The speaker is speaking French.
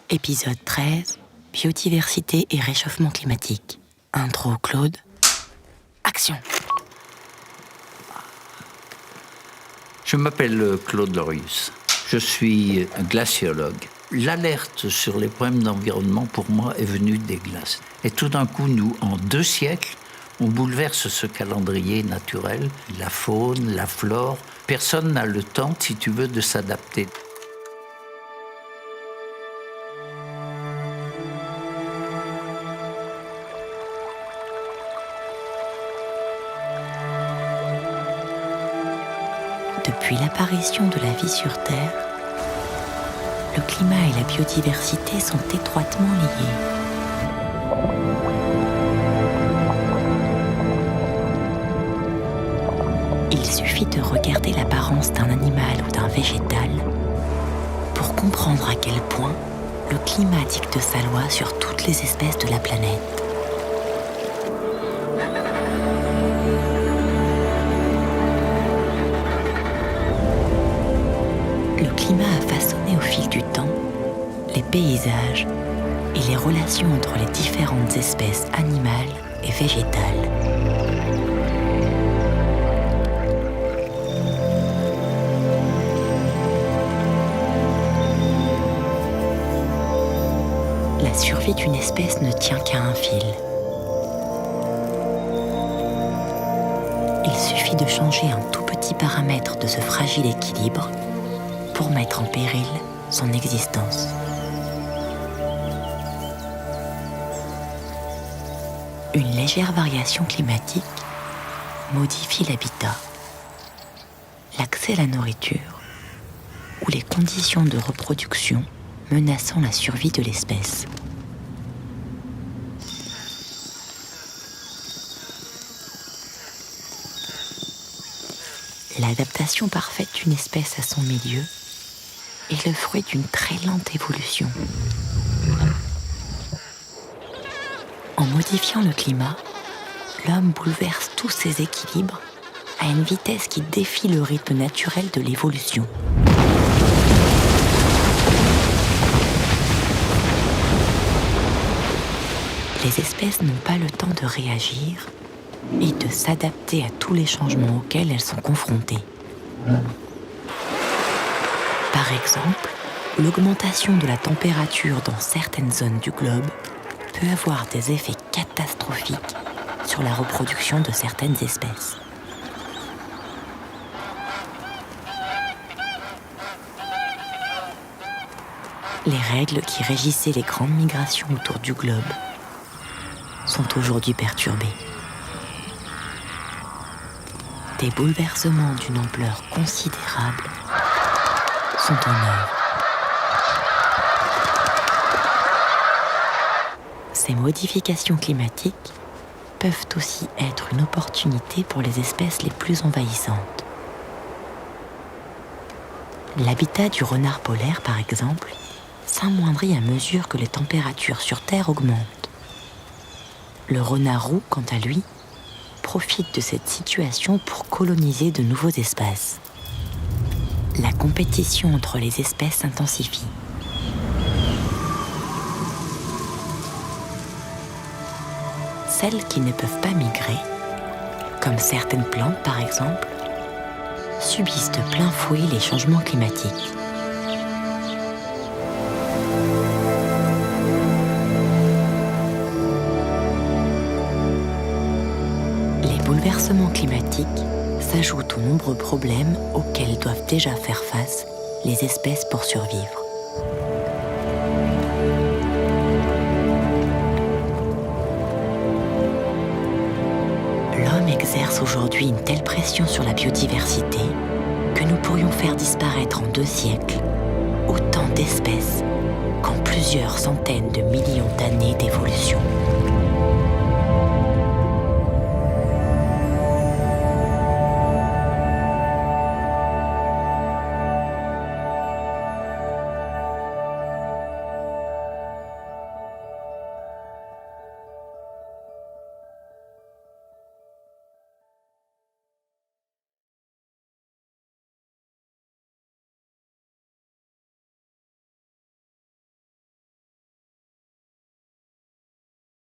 Épisode 13, biodiversité et réchauffement climatique. Intro Claude. Action. Je m'appelle Claude Lorius. Je suis glaciologue. L'alerte sur les problèmes d'environnement, pour moi, est venue des glaces. Et tout d'un coup, nous, en 2 siècles, on bouleverse ce calendrier naturel, la faune, la flore. Personne n'a le temps, si tu veux, de s'adapter. Depuis l'apparition de la vie sur Terre, le climat et la biodiversité sont étroitement liés. Il suffit de regarder l'apparence d'un animal ou d'un végétal pour comprendre à quel point le climat dicte sa loi sur toutes les espèces de la planète. Le climat a façonné au fil du temps les paysages et les relations entre les différentes espèces animales et végétales. La survie d'une espèce ne tient qu'à un fil. Il suffit de changer un tout petit paramètre de ce fragile équilibre pour mettre en péril son existence. Une légère variation climatique modifie l'habitat, l'accès à la nourriture ou les conditions de reproduction menaçant la survie de l'espèce. L'adaptation parfaite d'une espèce à son milieu est le fruit d'une très lente évolution. En modifiant le climat, l'homme bouleverse tous ses équilibres à une vitesse qui défie le rythme naturel de l'évolution. Les espèces n'ont pas le temps de réagir et de s'adapter à tous les changements auxquels elles sont confrontées. Par exemple, l'augmentation de la température dans certaines zones du globe peut avoir des effets catastrophiques sur la reproduction de certaines espèces. Les règles qui régissaient les grandes migrations autour du globe sont aujourd'hui perturbées. Des bouleversements d'une ampleur considérable sont en œuvre. Ces modifications climatiques peuvent aussi être une opportunité pour les espèces les plus envahissantes. L'habitat du renard polaire, par exemple, s'amoindrit à mesure que les températures sur Terre augmentent. Le renard roux, quant à lui, profite de cette situation pour coloniser de nouveaux espaces. La compétition entre les espèces s'intensifie. Celles qui ne peuvent pas migrer, comme certaines plantes par exemple, subissent de plein fouet les changements climatiques. Les bouleversements climatiques s'ajoutent aux nombreux problèmes auxquels doivent déjà faire face les espèces pour survivre. L'homme exerce aujourd'hui une telle pression sur la biodiversité que nous pourrions faire disparaître en 2 siècles autant d'espèces qu'en plusieurs centaines de millions d'années d'évolution.